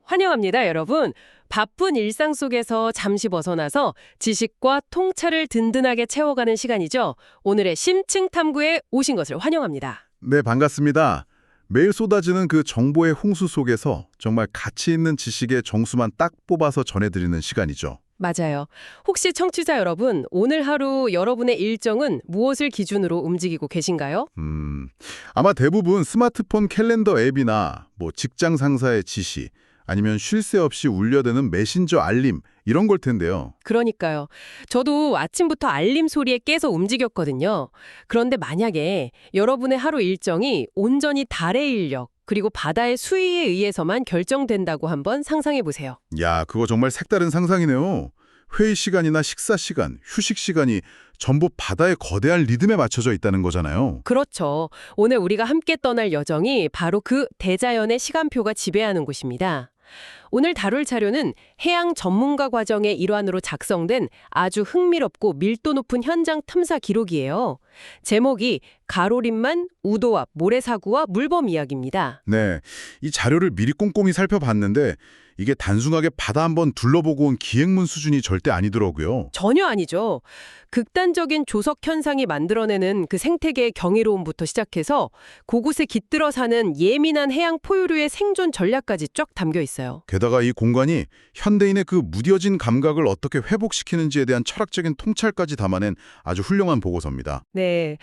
환영합니다, 여러분. 바쁜 일상 속에서 잠시 벗어나서 지식과 통찰을 든든하게 채워가는 시간이죠. 오늘의 심층 탐구에 오신 것을 환영합니다. 네, 반갑습니다. 매일 쏟아지는 그 정보의 홍수 속에서 정말 가치 있는 지식의 정수만 딱 뽑아서 전해드리는 시간이죠. 맞아요. 혹시 청취자 여러분, 오늘 하루 여러분의 일정은 무엇을 기준으로 움직이고 계신가요? 아마 대부분 스마트폰 캘린더 앱이나 직장 상사의 지시, 아니면 쉴 새 없이 울려대는 메신저 알림 이런 걸 텐데요. 그러니까요. 저도 아침부터 알림 소리에 깨서 움직였거든요. 그런데 만약에 여러분의 하루 일정이 온전히 달의 인력, 그리고 바다의 수위에 의해서만 결정된다고 한번 상상해 보세요. 야, 그거 정말 색다른 상상이네요. 회의 시간이나 식사 시간, 휴식 시간이 전부 바다의 거대한 리듬에 맞춰져 있다는 거잖아요. 그렇죠. 오늘 우리가 함께 떠날 여정이 바로 그 대자연의 시간표가 지배하는 곳입니다. 오늘 다룰 자료는 해양 전문가 과정의 일환으로 작성된 아주 흥미롭고 밀도 높은 현장 탐사 기록이에요. 제목이 가로림만, 우도압, 모래사구와 물범 이야기입니다. 네, 이 자료를 미리 꼼꼼히 살펴봤는데 이게 단순하게 바다 한번 둘러보고 온 기행문 수준이 절대 아니더라고요. 전혀 아니죠. 극단적인 조석 현상이 만들어내는 그 생태계의 경이로움부터 시작해서 그곳에 깃들어 사는 예민한 해양 포유류의 생존 전략까지 쫙 담겨 있어요. 게다가 이 공간이 현대인의 그 무뎌진 감각을 어떻게 회복시키는지에 대한 철학적인 통찰까지 담아낸 아주 훌륭한 보고서입니다. 네.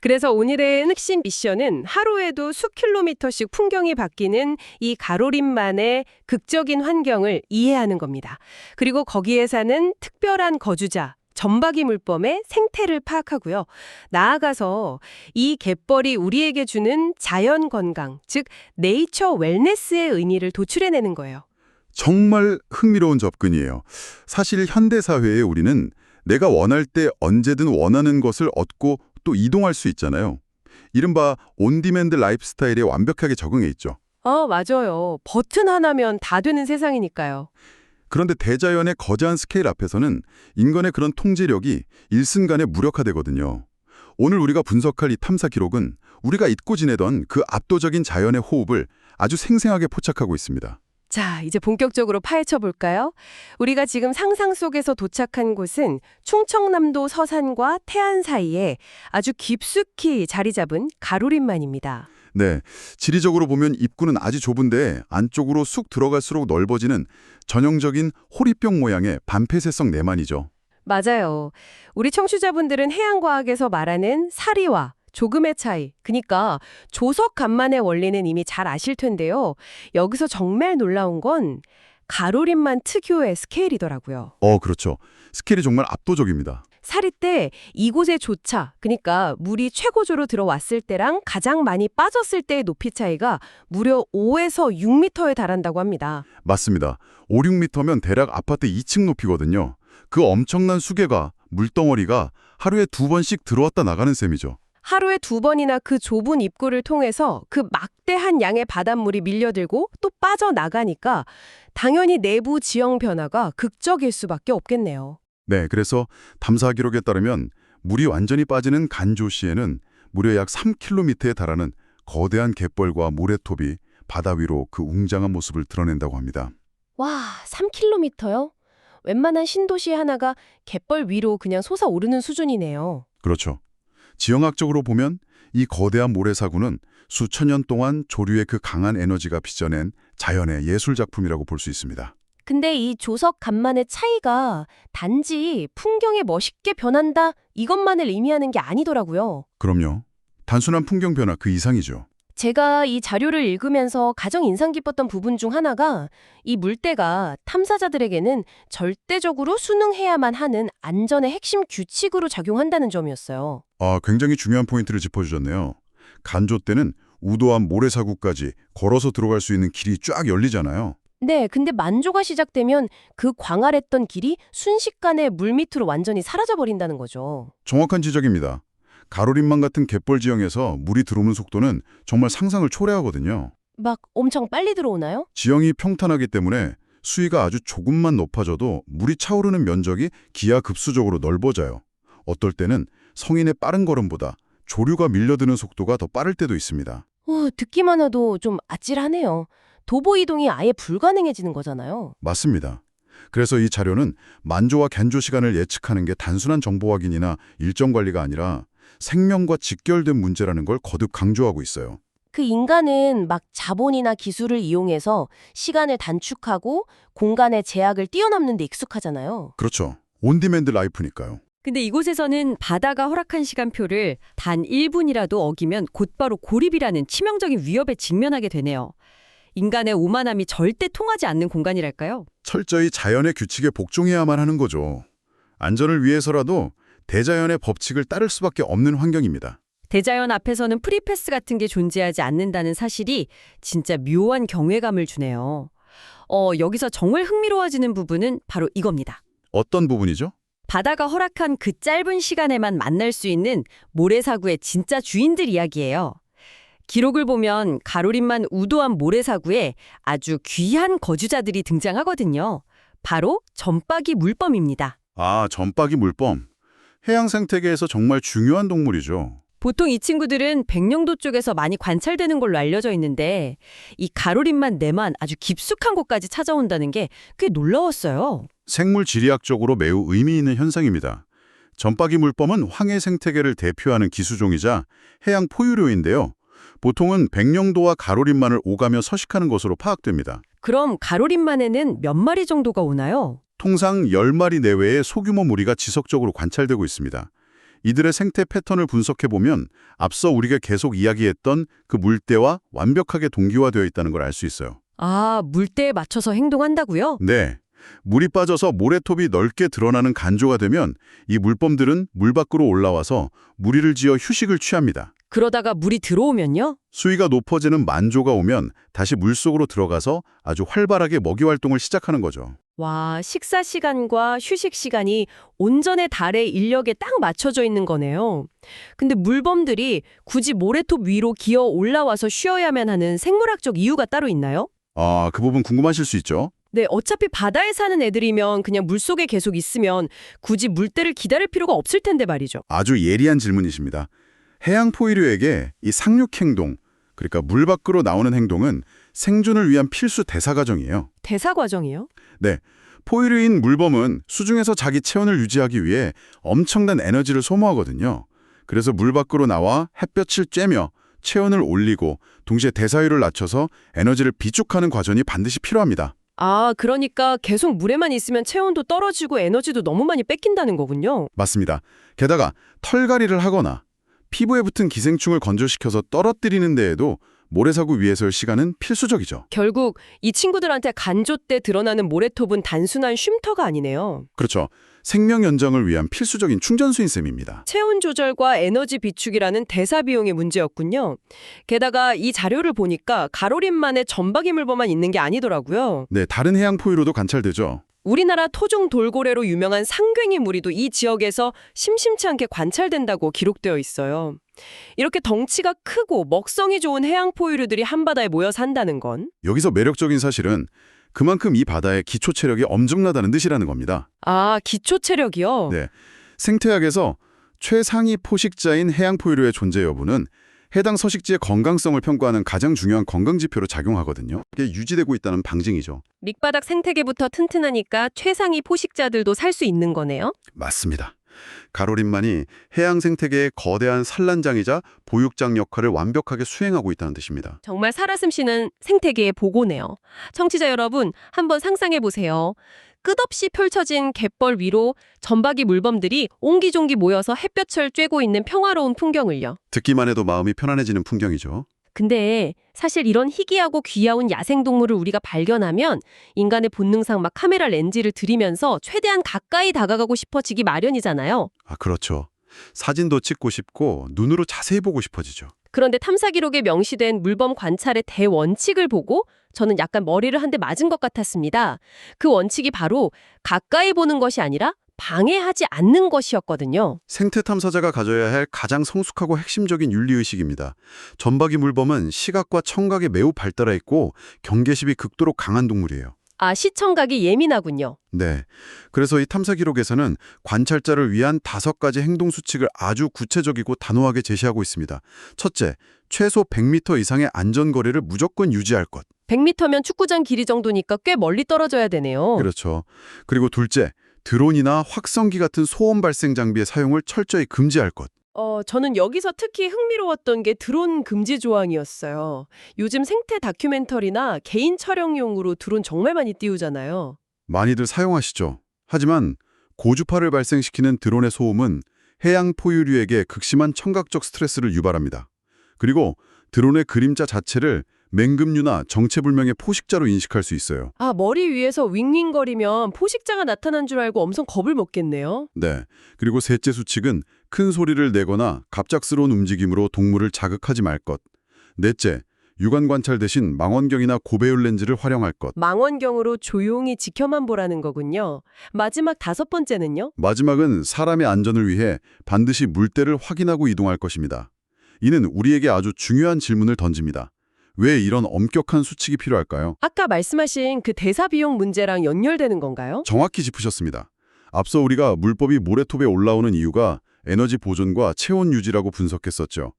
그래서 오늘의 핵심 미션은 하루에도 수 킬로미터씩 풍경이 바뀌는 이 가로림만의 극적인 환경을 이해하는 겁니다. 그리고 거기에 사는 특별한 거주자, 점박이 물범의 생태를 파악하고요. 나아가서 이 갯벌이 우리에게 주는 자연 건강, 즉 네이처 웰네스의 의미를 도출해내는 거예요. 정말 흥미로운 접근이에요. 사실 현대사회에 우리는 내가 원할 때 언제든 원하는 것을 얻고 또 이동할 수 있잖아요. 이른바 온디맨드 라이프스타일에 완벽하게 적응해 있죠. 맞아요. 버튼 하나면 다 되는 세상이니까요. 그런데 대자연의 거대한 스케일 앞에서는 인간의 그런 통제력이 일순간에 무력화되거든요. 오늘 우리가 분석할 이 탐사 기록은 우리가 잊고 지내던 그 압도적인 자연의 호흡을 아주 생생하게 포착하고 있습니다. 자, 이제 본격적으로 파헤쳐 볼까요? 우리가 지금 상상 속에서 도착한 곳은 충청남도 서산과 태안 사이에 아주 깊숙이 자리 잡은 가로림만입니다. 네, 지리적으로 보면 입구는 아주 좁은데 안쪽으로 쑥 들어갈수록 넓어지는 전형적인 호리병 모양의 반폐쇄성 내만이죠. 맞아요. 우리 청취자분들은 해양과학에서 말하는 사리와 조금의 차이, 그러니까 조석 간만의 원리는 이미 잘 아실 텐데요. 여기서 정말 놀라운 건 가로림만 특유의 스케일이더라고요. 그렇죠. 스케일이 정말 압도적입니다. 사리 때 이곳의 조차, 그러니까 물이 최고조로 들어왔을 때랑 가장 많이 빠졌을 때의 높이 차이가 무려 5에서 6m에 달한다고 합니다. 맞습니다. 5, 6m면 대략 아파트 2층 높이거든요. 그 엄청난 수계가, 물덩어리가 하루에 2번씩 들어왔다 나가는 셈이죠. 하루에 2번이나 그 좁은 입구를 통해서 그 막대한 양의 바닷물이 밀려들고 또 빠져나가니까 당연히 내부 지형 변화가 극적일 수밖에 없겠네요. 네, 그래서 탐사 기록에 따르면 물이 완전히 빠지는 간조시에는 무려 약 3km에 달하는 거대한 갯벌과 모래톱이 바다 위로 그 웅장한 모습을 드러낸다고 합니다. 와, 3km요? 웬만한 신도시 하나가 갯벌 위로 그냥 솟아오르는 수준이네요. 그렇죠. 지형학적으로 보면 이 거대한 모래사구는 수천 년 동안 조류의 그 강한 에너지가 빚어낸 자연의 예술작품이라고 볼 수 있습니다. 근데 이 조석 간만의 차이가 단지 풍경이 멋있게 변한다 이것만을 의미하는 게 아니더라고요. 그럼요. 단순한 풍경 변화 그 이상이죠. 제가 이 자료를 읽으면서 가장 인상 깊었던 부분 중 하나가 이 물때가 탐사자들에게는 절대적으로 순응해야만 하는 안전의 핵심 규칙으로 작용한다는 점이었어요. 굉장히 중요한 포인트를 짚어주셨네요. 간조 때는 우도암 모래사구까지 걸어서 들어갈 수 있는 길이 쫙 열리잖아요. 네, 근데 만조가 시작되면 그 광활했던 길이 순식간에 물 밑으로 완전히 사라져버린다는 거죠. 정확한 지적입니다. 가로림만 같은 갯벌 지형에서 물이 들어오는 속도는 정말 상상을 초래하거든요. 막 엄청 빨리 들어오나요? 지형이 평탄하기 때문에 수위가 아주 조금만 높아져도 물이 차오르는 면적이 기하급수적으로 넓어져요. 어떨 때는 성인의 빠른 걸음보다 조류가 밀려드는 속도가 더 빠를 때도 있습니다. 듣기만 해도 좀 아찔하네요. 도보 이동이 아예 불가능해지는 거잖아요. 맞습니다. 그래서 이 자료는 만조와 갠조 시간을 예측하는 게 단순한 정보 확인이나 일정 관리가 아니라 생명과 직결된 문제라는 걸 거듭 강조하고 있어요. 그 인간은 막 자본이나 기술을 이용해서 시간을 단축하고 공간의 제약을 뛰어넘는 데 익숙하잖아요. 그렇죠. 온디맨드 라이프니까요. 근데 이곳에서는 바다가 허락한 시간표를 단 1분이라도 어기면 곧바로 고립이라는 치명적인 위협에 직면하게 되네요. 인간의 오만함이 절대 통하지 않는 공간이랄까요? 철저히 자연의 규칙에 복종해야만 하는 거죠. 안전을 위해서라도 대자연의 법칙을 따를 수밖에 없는 환경입니다. 대자연 앞에서는 프리패스 같은 게 존재하지 않는다는 사실이 진짜 묘한 경외감을 주네요. 여기서 정말 흥미로워지는 부분은 바로 이겁니다. 어떤 부분이죠? 바다가 허락한 그 짧은 시간에만 만날 수 있는 모래사구의 진짜 주인들 이야기예요. 기록을 보면 가로림만 우도한 모래사구에 아주 귀한 거주자들이 등장하거든요. 바로 점박이 물범입니다. 아, 점박이 물범. 해양 생태계에서 정말 중요한 동물이죠. 보통 이 친구들은 백령도 쪽에서 많이 관찰되는 걸로 알려져 있는데 이 가로림만 내만 아주 깊숙한 곳까지 찾아온다는 게 꽤 놀라웠어요. 생물 지리학적으로 매우 의미 있는 현상입니다. 점박이 물범은 황해 생태계를 대표하는 기수종이자 해양 포유류인데요. 보통은 백령도와 가로림만을 오가며 서식하는 것으로 파악됩니다. 그럼 가로림만에는 몇 마리 정도가 오나요? 통상 10마리 내외의 소규모 무리가 지속적으로 관찰되고 있습니다. 이들의 생태 패턴을 분석해보면 앞서 우리가 계속 이야기했던 그 물때와 완벽하게 동기화되어 있다는 걸 알 수 있어요. 아, 물때에 맞춰서 행동한다고요? 네. 물이 빠져서 모래톱이 넓게 드러나는 간조가 되면 이 물범들은 물 밖으로 올라와서 무리를 지어 휴식을 취합니다. 그러다가 물이 들어오면요? 수위가 높아지는 만조가 오면 다시 물속으로 들어가서 아주 활발하게 먹이 활동을 시작하는 거죠. 와, 식사 시간과 휴식 시간이 온전의 달의 인력에 딱 맞춰져 있는 거네요. 근데 물범들이 굳이 모래톱 위로 기어 올라와서 쉬어야만 하는 생물학적 이유가 따로 있나요? 아, 그 부분 궁금하실 수 있죠? 네, 어차피 바다에 사는 애들이면 그냥 물속에 계속 있으면 굳이 물때를 기다릴 필요가 없을 텐데 말이죠. 아주 예리한 질문이십니다. 해양 포유류에게 이 상륙 행동, 그러니까 물 밖으로 나오는 행동은 생존을 위한 필수 대사 과정이에요. 대사 과정이요? 네, 포유류인 물범은 수중에서 자기 체온을 유지하기 위해 엄청난 에너지를 소모하거든요. 그래서 물 밖으로 나와 햇볕을 쬐며 체온을 올리고 동시에 대사율을 낮춰서 에너지를 비축하는 과정이 반드시 필요합니다. 아, 그러니까 계속 물에만 있으면 체온도 떨어지고 에너지도 너무 많이 뺏긴다는 거군요. 맞습니다. 게다가 털갈이를 하거나 피부에 붙은 기생충을 건조시켜서 떨어뜨리는 데에도 모래사구 위에서의 시간은 필수적이죠. 결국 이 친구들한테 간조 때 드러나는 모래톱은 단순한 쉼터가 아니네요. 그렇죠. 생명 연장을 위한 필수적인 충전소인 셈입니다. 체온 조절과 에너지 비축이라는 대사 비용의 문제였군요. 게다가 이 자료를 보니까 가로림만에 점박이 물범만 있는 게 아니더라고요. 네, 다른 해양 포유류도 관찰되죠. 우리나라 토종 돌고래로 유명한 상괭이 무리도 이 지역에서 심심치 않게 관찰된다고 기록되어 있어요. 이렇게 덩치가 크고 먹성이 좋은 해양 포유류들이 한바다에 모여 산다는 건 여기서 매력적인 사실은 그만큼 이 바다의 기초 체력이 엄청나다는 뜻이라는 겁니다. 아, 기초 체력이요? 네, 생태학에서 최상위 포식자인 해양 포유류의 존재 여부는 해당 서식지의 건강성을 평가하는 가장 중요한 건강지표로 작용하거든요. 이게 유지되고 있다는 방증이죠. 밑바닥 생태계부터 튼튼하니까 최상위 포식자들도 살 수 있는 거네요? 맞습니다. 가로림만이 해양 생태계의 거대한 산란장이자 보육장 역할을 완벽하게 수행하고 있다는 뜻입니다. 정말 살아 숨쉬는 생태계의 보고네요. 청취자 여러분, 한번 상상해 보세요. 끝없이 펼쳐진 갯벌 위로 점박이 물범들이 옹기종기 모여서 햇볕을 쬐고 있는 평화로운 풍경을요. 듣기만 해도 마음이 편안해지는 풍경이죠. 근데 사실 이런 희귀하고 귀여운 야생동물을 우리가 발견하면 인간의 본능상 막 카메라 렌즈를 들이면서 최대한 가까이 다가가고 싶어지기 마련이잖아요. 아, 그렇죠. 사진도 찍고 싶고 눈으로 자세히 보고 싶어지죠. 그런데 탐사 기록에 명시된 물범 관찰의 대원칙을 보고 저는 약간 머리를 한 대 맞은 것 같았습니다. 그 원칙이 바로 가까이 보는 것이 아니라 방해하지 않는 것이었거든요. 생태 탐사자가 가져야 할 가장 성숙하고 핵심적인 윤리의식입니다. 점박이 물범은 시각과 청각에 매우 발달해 있고 경계심이 극도로 강한 동물이에요. 아, 시청각이 예민하군요. 네. 그래서 이 탐사 기록에서는 관찰자를 위한 5가지 행동 수칙을 아주 구체적이고 단호하게 제시하고 있습니다. 첫째, 최소 100m 이상의 안전거리를 무조건 유지할 것. 100m면 축구장 길이 정도니까 꽤 멀리 떨어져야 되네요. 그렇죠. 그리고 둘째, 드론이나 확성기 같은 소음 발생 장비의 사용을 철저히 금지할 것. 저는 여기서 특히 흥미로웠던 게 드론 금지 조항이었어요. 요즘 생태 다큐멘터리나 개인 촬영용으로 드론 정말 많이 띄우잖아요. 많이들 사용하시죠. 하지만 고주파를 발생시키는 드론의 소음은 해양 포유류에게 극심한 청각적 스트레스를 유발합니다. 그리고 드론의 그림자 자체를 맹금류나 정체불명의 포식자로 인식할 수 있어요. 아, 머리 위에서 윙윙거리면 포식자가 나타난 줄 알고 엄청 겁을 먹겠네요. 네. 그리고 셋째 수칙은 큰 소리를 내거나 갑작스러운 움직임으로 동물을 자극하지 말 것. 넷째, 육안 관찰 대신 망원경이나 고배율 렌즈를 활용할 것. 망원경으로 조용히 지켜만 보라는 거군요. 마지막 5번째는요? 마지막은 사람의 안전을 위해 반드시 물때를 확인하고 이동할 것입니다. 이는 우리에게 아주 중요한 질문을 던집니다. 왜 이런 엄격한 수칙이 필요할까요? 아까 말씀하신 그 대사 비용 문제랑 연결되는 건가요? 정확히 짚으셨습니다. 앞서 우리가 물법이 모래톱에 올라오는 이유가 에너지 보존과 체온 유지라고 분석했었죠.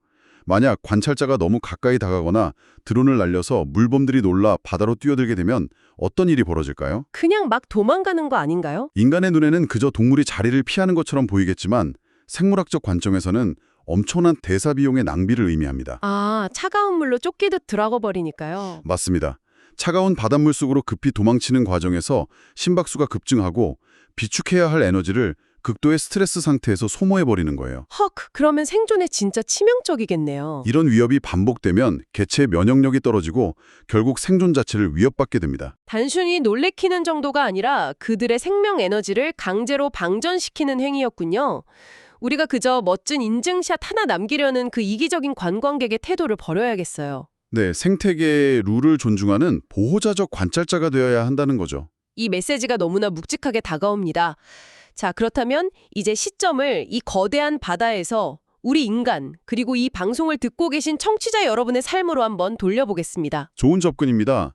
만약 관찰자가 너무 가까이 다가거나 드론을 날려서 물범들이 놀라 바다로 뛰어들게 되면 어떤 일이 벌어질까요? 그냥 막 도망가는 거 아닌가요? 인간의 눈에는 그저 동물이 자리를 피하는 것처럼 보이겠지만 생물학적 관점에서는 엄청난 대사 비용의 낭비를 의미합니다. 아, 차가운 물로 쫓기듯 들어가 버리니까요. 맞습니다. 차가운 바닷물 속으로 급히 도망치는 과정에서 심박수가 급증하고 비축해야 할 에너지를 극도의 스트레스 상태에서 소모해버리는 거예요. 헉, 그러면 생존에 진짜 치명적이겠네요. 이런 위협이 반복되면 개체의 면역력이 떨어지고 결국 생존 자체를 위협받게 됩니다. 단순히 놀래키는 정도가 아니라 그들의 생명 에너지를 강제로 방전시키는 행위였군요. 우리가 그저 멋진 인증샷 하나 남기려는 그 이기적인 관광객의 태도를 버려야겠어요. 네, 생태계의 룰을 존중하는 보호자적 관찰자가 되어야 한다는 거죠. 이 메시지가 너무나 묵직하게 다가옵니다. 자, 그렇다면 이제 시점을 이 거대한 바다에서 우리 인간, 그리고 이 방송을 듣고 계신 청취자 여러분의 삶으로 한번 돌려보겠습니다. 좋은 접근입니다.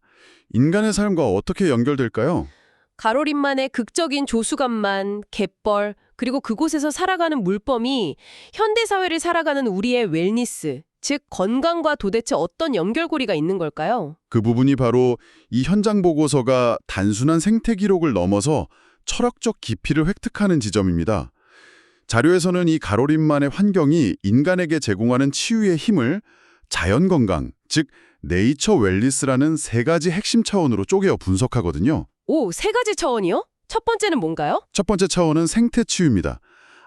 인간의 삶과 어떻게 연결될까요? 가로림만의 극적인 조수간만, 갯벌, 그리고 그곳에서 살아가는 물범이 현대사회를 살아가는 우리의 웰니스, 즉 건강과 도대체 어떤 연결고리가 있는 걸까요? 그 부분이 바로 이 현장 보고서가 단순한 생태 기록을 넘어서 철학적 깊이를 획득하는 지점입니다. 자료에서는 이 가로림만의 환경이 인간에게 제공하는 치유의 힘을 자연건강, 즉 네이처 웰니스라는 세 가지 핵심 차원으로 쪼개어 분석하거든요. 오, 세 가지 차원이요? 첫 번째는 뭔가요? 첫 번째 차원은 생태 치유입니다.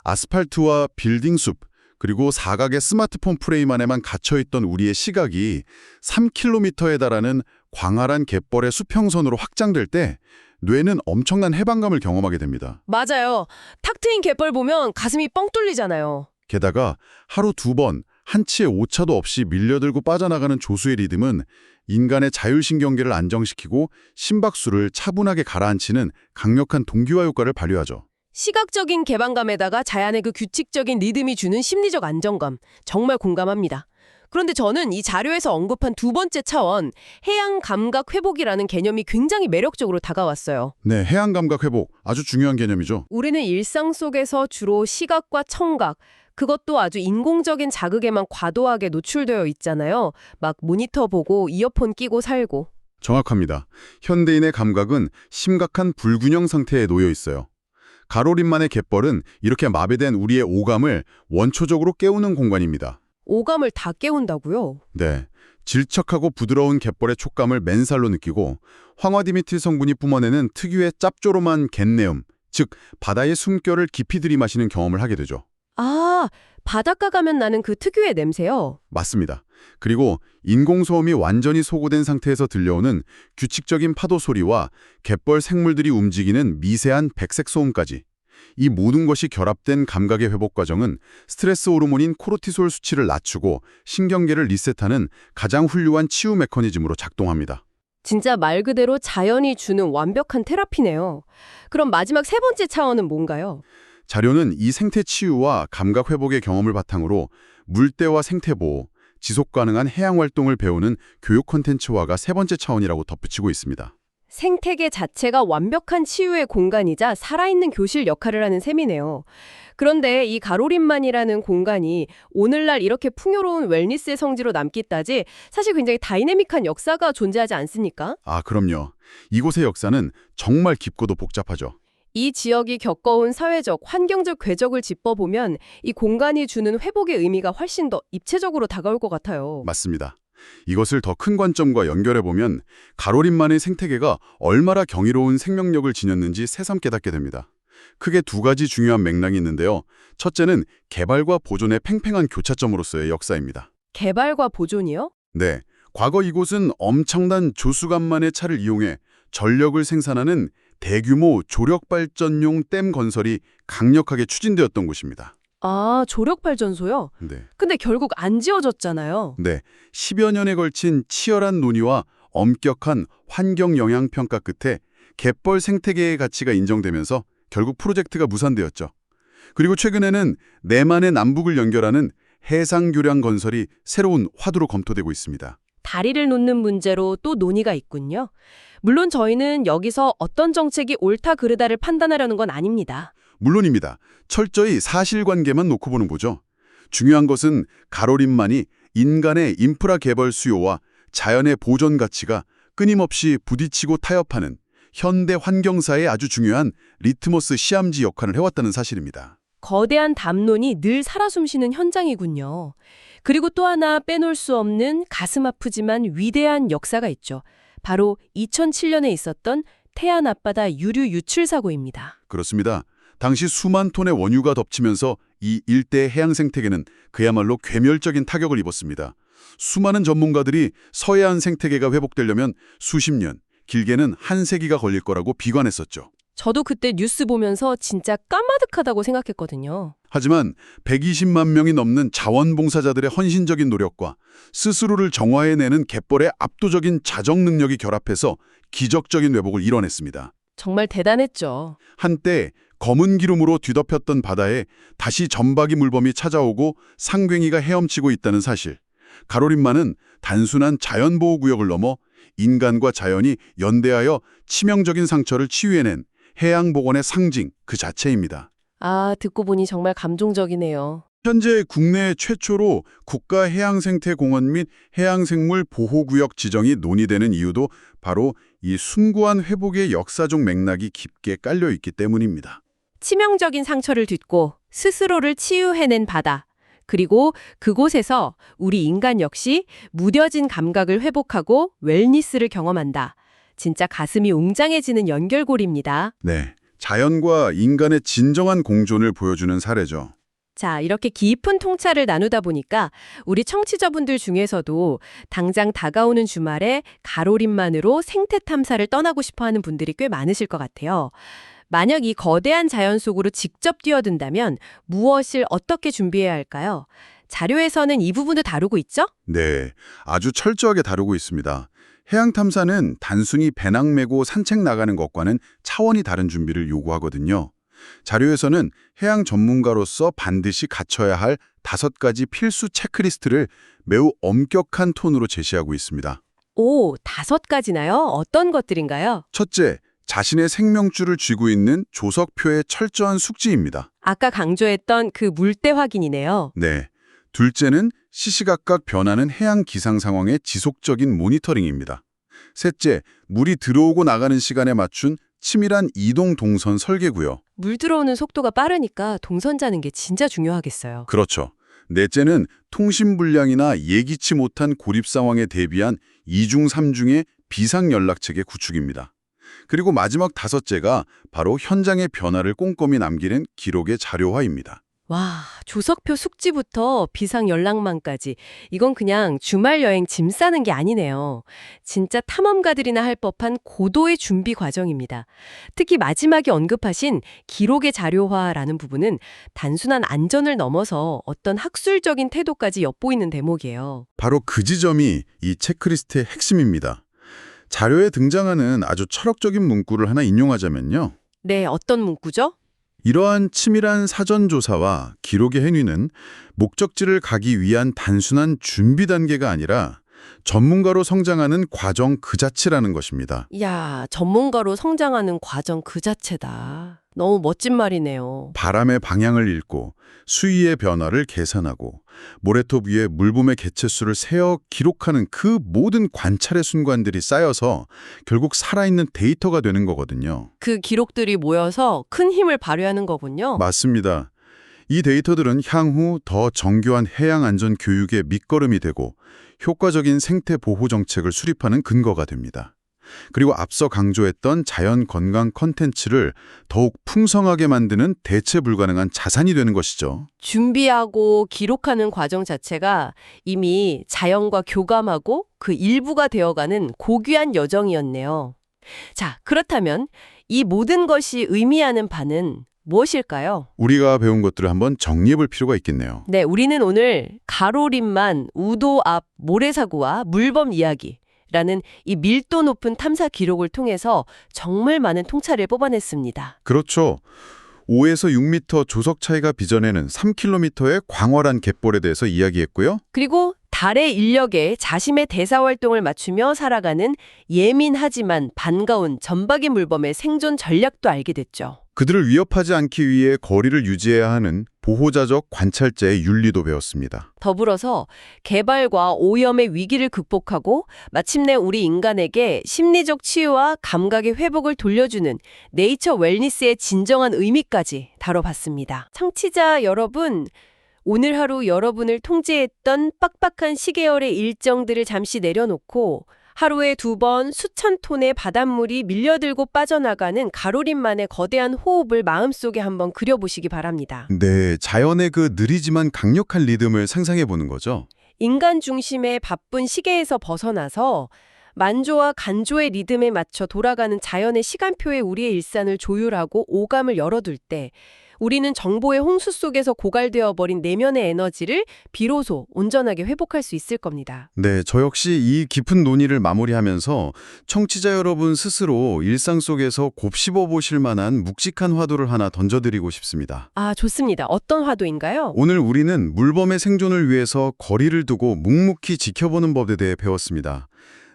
아스팔트와 빌딩 숲, 그리고 사각의 스마트폰 프레임 안에만 갇혀있던 우리의 시각이 3km에 달하는 광활한 갯벌의 수평선으로 확장될 때 뇌는 엄청난 해방감을 경험하게 됩니다. 맞아요. 탁 트인 갯벌 보면 가슴이 뻥 뚫리잖아요. 게다가 하루 2번 한치의 오차도 없이 밀려들고 빠져나가는 조수의 리듬은 인간의 자율신경계를 안정시키고 심박수를 차분하게 가라앉히는 강력한 동기화 효과를 발휘하죠. 시각적인 개방감에다가 자연의 그 규칙적인 리듬이 주는 심리적 안정감, 정말 공감합니다. 그런데 저는 이 자료에서 언급한 두 번째 차원, 해양 감각 회복이라는 개념이 굉장히 매력적으로 다가왔어요. 네, 해양 감각 회복, 아주 중요한 개념이죠. 우리는 일상 속에서 주로 시각과 청각, 그것도 아주 인공적인 자극에만 과도하게 노출되어 있잖아요. 막 모니터 보고 이어폰 끼고 살고. 정확합니다. 현대인의 감각은 심각한 불균형 상태에 놓여 있어요. 가로림만의 갯벌은 이렇게 마비된 우리의 오감을 원초적으로 깨우는 공간입니다. 오감을 다 깨운다고요? 네, 질척하고 부드러운 갯벌의 촉감을 맨살로 느끼고 황화디미틸 성분이 뿜어내는 특유의 짭조름한 갯내음, 즉 바다의 숨결을 깊이 들이마시는 경험을 하게 되죠. 아, 바닷가 가면 나는 그 특유의 냄새요. 맞습니다. 그리고 인공소음이 완전히 소거된 상태에서 들려오는 규칙적인 파도 소리와 갯벌 생물들이 움직이는 미세한 백색 소음까지. 이 모든 것이 결합된 감각의 회복 과정은 스트레스 호르몬인 코르티솔 수치를 낮추고 신경계를 리셋하는 가장 훌륭한 치유 메커니즘으로 작동합니다. 진짜 말 그대로 자연이 주는 완벽한 테라피네요. 그럼 마지막 세 번째 차원은 뭔가요? 자료는 이 생태 치유와 감각 회복의 경험을 바탕으로 물때와 생태보호, 지속 가능한 해양 활동을 배우는 교육 콘텐츠화가 세 번째 차원이라고 덧붙이고 있습니다. 생태계 자체가 완벽한 치유의 공간이자 살아있는 교실 역할을 하는 셈이네요. 그런데 이 가로림만이라는 공간이 오늘날 이렇게 풍요로운 웰니스의 성지로 남기까지 사실 굉장히 다이내믹한 역사가 존재하지 않습니까? 아, 그럼요. 이곳의 역사는 정말 깊고도 복잡하죠. 이 지역이 겪어온 사회적, 환경적 궤적을 짚어보면 이 공간이 주는 회복의 의미가 훨씬 더 입체적으로 다가올 것 같아요. 맞습니다. 이것을 더 큰 관점과 연결해보면 가로림만의 생태계가 얼마나 경이로운 생명력을 지녔는지 새삼 깨닫게 됩니다. 크게 두 가지 중요한 맥락이 있는데요. 첫째는 개발과 보존의 팽팽한 교차점으로서의 역사입니다. 개발과 보존이요? 네, 과거 이곳은 엄청난 조수간만의 차를 이용해 전력을 생산하는 대규모 조력발전용 댐 건설이 강력하게 추진되었던 곳입니다. 아, 조력발전소요? 네. 근데 결국 안 지어졌잖아요. 네, 10여 년에 걸친 치열한 논의와 엄격한 환경 영향 평가 끝에 갯벌 생태계의 가치가 인정되면서 결국 프로젝트가 무산되었죠. 그리고 최근에는 내만의 남북을 연결하는 해상교량 건설이 새로운 화두로 검토되고 있습니다. 다리를 놓는 문제로 또 논의가 있군요. 물론 저희는 여기서 어떤 정책이 옳다 그르다를 판단하려는 건 아닙니다. 물론입니다. 철저히 사실관계만 놓고 보는 거죠. 중요한 것은 가로림만이 인간의 인프라 개발 수요와 자연의 보존 가치가 끊임없이 부딪히고 타협하는 현대 환경사의 아주 중요한 리트머스 시험지 역할을 해왔다는 사실입니다. 거대한 담론이 늘 살아 숨쉬는 현장이군요. 그리고 또 하나 빼놓을 수 없는 가슴 아프지만 위대한 역사가 있죠. 바로 2007년에 있었던 태안 앞바다 유류 유출 사고입니다. 그렇습니다. 당시 수만 톤의 원유가 덮치면서 이 일대의 해양 생태계는 그야말로 괴멸적인 타격을 입었습니다. 수많은 전문가들이 서해안 생태계가 회복되려면 수십 년, 길게는 한 세기가 걸릴 거라고 비관했었죠. 저도 그때 뉴스 보면서 진짜 까마득하다고 생각했거든요. 하지만 120만 명이 넘는 자원봉사자들의 헌신적인 노력과 스스로를 정화해내는 갯벌의 압도적인 자정 능력이 결합해서 기적적인 회복을 이뤄냈습니다. 정말 대단했죠. 한때 검은 기름으로 뒤덮였던 바다에 다시 점박이 물범이 찾아오고 상괭이가 헤엄치고 있다는 사실. 가로림만은 단순한 자연보호구역을 넘어 인간과 자연이 연대하여 치명적인 상처를 치유해낸 해양복원의 상징 그 자체입니다. 아, 듣고 보니 정말 감동적이네요. 현재 국내 최초로 국가해양생태공원 및 해양생물 보호구역 지정이 논의되는 이유도 바로 이 숭고한 회복의 역사적 맥락이 깊게 깔려 있기 때문입니다. 치명적인 상처를 딛고 스스로를 치유해낸 바다. 그리고 그곳에서 우리 인간 역시 무뎌진 감각을 회복하고 웰니스를 경험한다. 진짜 가슴이 웅장해지는 연결고리입니다. 네, 자연과 인간의 진정한 공존을 보여주는 사례죠. 자, 이렇게 깊은 통찰을 나누다 보니까 우리 청취자분들 중에서도 당장 다가오는 주말에 가로림만으로 생태 탐사를 떠나고 싶어하는 분들이 꽤 많으실 것 같아요. 만약 이 거대한 자연 속으로 직접 뛰어든다면 무엇을 어떻게 준비해야 할까요? 자료에서는 이 부분도 다루고 있죠? 네, 아주 철저하게 다루고 있습니다. 해양 탐사는 단순히 배낭 메고 산책 나가는 것과는 차원이 다른 준비를 요구하거든요. 자료에서는 해양 전문가로서 반드시 갖춰야 할 5가지 필수 체크리스트를 매우 엄격한 톤으로 제시하고 있습니다. 오, 5가지나요? 어떤 것들인가요? 첫째, 자신의 생명줄을 쥐고 있는 조석표의 철저한 숙지입니다. 아까 강조했던 그 물때 확인이네요. 네. 둘째는 시시각각 변하는 해양 기상 상황의 지속적인 모니터링입니다. 셋째, 물이 들어오고 나가는 시간에 맞춘 치밀한 이동 동선 설계고요. 물 들어오는 속도가 빠르니까 동선 짜는 게 진짜 중요하겠어요. 그렇죠. 넷째는 통신 불량이나 예기치 못한 고립 상황에 대비한 2중, 3중의 비상 연락체계 구축입니다. 그리고 마지막 5째가 바로 현장의 변화를 꼼꼼히 남기는 기록의 자료화입니다. 와, 조석표 숙지부터 비상 연락망까지 이건 그냥 주말 여행 짐 싸는 게 아니네요. 진짜 탐험가들이나 할 법한 고도의 준비 과정입니다. 특히 마지막에 언급하신 기록의 자료화라는 부분은 단순한 안전을 넘어서 어떤 학술적인 태도까지 엿보이는 대목이에요. 바로 그 지점이 이 체크리스트의 핵심입니다. 자료에 등장하는 아주 철학적인 문구를 하나 인용하자면요. 네, 어떤 문구죠? 이러한 치밀한 사전조사와 기록의 행위는 목적지를 가기 위한 단순한 준비 단계가 아니라 전문가로 성장하는 과정 그 자체라는 것입니다. 야, 전문가로 성장하는 과정 그 자체다. 너무 멋진 말이네요. 바람의 방향을 읽고 수위의 변화를 계산하고 모래톱 위에 물범의 개체수를 세어 기록하는 그 모든 관찰의 순간들이 쌓여서 결국 살아있는 데이터가 되는 거거든요. 그 기록들이 모여서 큰 힘을 발휘하는 거군요. 맞습니다. 이 데이터들은 향후 더 정교한 해양 안전 교육의 밑거름이 되고 효과적인 생태 보호 정책을 수립하는 근거가 됩니다. 그리고 앞서 강조했던 자연 건강 컨텐츠를 더욱 풍성하게 만드는 대체 불가능한 자산이 되는 것이죠. 준비하고 기록하는 과정 자체가 이미 자연과 교감하고 그 일부가 되어가는 고귀한 여정이었네요. 자, 그렇다면 이 모든 것이 의미하는 바는 무엇일까요? 우리가 배운 것들을 한번 정리해 볼 필요가 있겠네요. 네, 우리는 오늘 가로림만 우도 앞 모래사구와 물범 이야기라는 이 밀도 높은 탐사 기록을 통해서 정말 많은 통찰을 뽑아냈습니다. 그렇죠. 5에서 6m 조석 차이가 빚어내는 3km의 광활한 갯벌에 대해서 이야기했고요. 그리고 달의 인력에 자신의 대사 활동을 맞추며 살아가는 예민하지만 반가운 점박이 물범의 생존 전략도 알게 됐죠. 그들을 위협하지 않기 위해 거리를 유지해야 하는 보호자적 관찰자의 윤리도 배웠습니다. 더불어서 개발과 오염의 위기를 극복하고 마침내 우리 인간에게 심리적 치유와 감각의 회복을 돌려주는 네이처 웰니스의 진정한 의미까지 다뤄봤습니다. 청취자 여러분, 오늘 하루 여러분을 통제했던 빡빡한 시계열의 일정들을 잠시 내려놓고 하루에 2번 수천 톤의 바닷물이 밀려들고 빠져나가는 가로림만의 거대한 호흡을 마음속에 한번 그려보시기 바랍니다. 네, 자연의 그 느리지만 강력한 리듬을 상상해 보는 거죠. 인간 중심의 바쁜 시계에서 벗어나서 만조와 간조의 리듬에 맞춰 돌아가는 자연의 시간표에 우리의 일상을 조율하고 오감을 열어둘 때 우리는 정보의 홍수 속에서 고갈되어 버린 내면의 에너지를 비로소 온전하게 회복할 수 있을 겁니다. 네, 저 역시 이 깊은 논의를 마무리하면서 청취자 여러분 스스로 일상 속에서 곱씹어 보실 만한 묵직한 화두를 하나 던져드리고 싶습니다. 아, 좋습니다. 어떤 화두인가요? 오늘 우리는 물범의 생존을 위해서 거리를 두고 묵묵히 지켜보는 법에 대해 배웠습니다.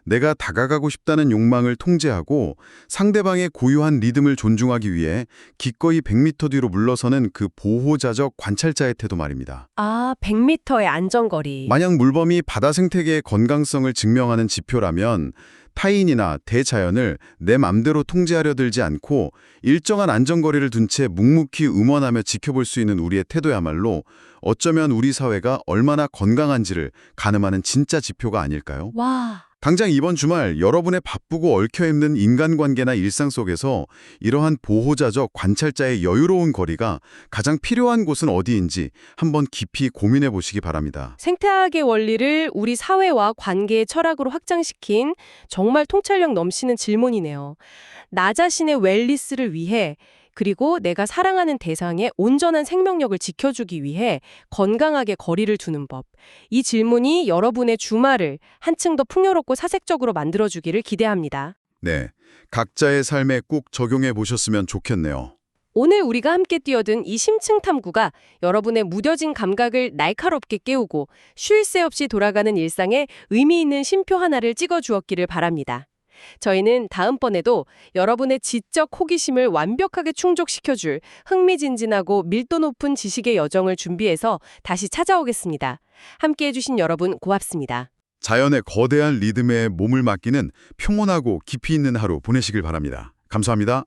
내가 다가가고 싶다는 욕망을 통제하고 상대방의 고유한 리듬을 존중하기 위해 기꺼이 100m 뒤로 물러서는 그 보호자적 관찰자의 태도 말입니다. 아, 100m의 안전거리. 만약 물범이 바다 생태계의 건강성을 증명하는 지표라면 타인이나 대자연을 내 맘대로 통제하려 들지 않고 일정한 안전거리를 둔 채 묵묵히 응원하며 지켜볼 수 있는 우리의 태도야말로 어쩌면 우리 사회가 얼마나 건강한지를 가늠하는 진짜 지표가 아닐까요? 와. 당장 이번 주말 여러분의 바쁘고 얽혀있는 인간관계나 일상 속에서 이러한 보호자적 관찰자의 여유로운 거리가 가장 필요한 곳은 어디인지 한번 깊이 고민해 보시기 바랍니다. 생태학의 원리를 우리 사회와 관계의 철학으로 확장시킨 정말 통찰력 넘치는 질문이네요. 나 자신의 웰니스를 위해 그리고 내가 사랑하는 대상의 온전한 생명력을 지켜주기 위해 건강하게 거리를 두는 법. 이 질문이 여러분의 주말을 한층 더 풍요롭고 사색적으로 만들어주기를 기대합니다. 네, 각자의 삶에 꼭 적용해 보셨으면 좋겠네요. 오늘 우리가 함께 뛰어든 이 심층 탐구가 여러분의 무뎌진 감각을 날카롭게 깨우고 쉴 새 없이 돌아가는 일상에 의미 있는 쉼표 하나를 찍어주었기를 바랍니다. 저희는 다음번에도 여러분의 지적 호기심을 완벽하게 충족시켜줄 흥미진진하고 밀도 높은 지식의 여정을 준비해서 다시 찾아오겠습니다. 함께해 주신 여러분 고맙습니다. 자연의 거대한 리듬에 몸을 맡기는 평온하고 깊이 있는 하루 보내시길 바랍니다. 감사합니다.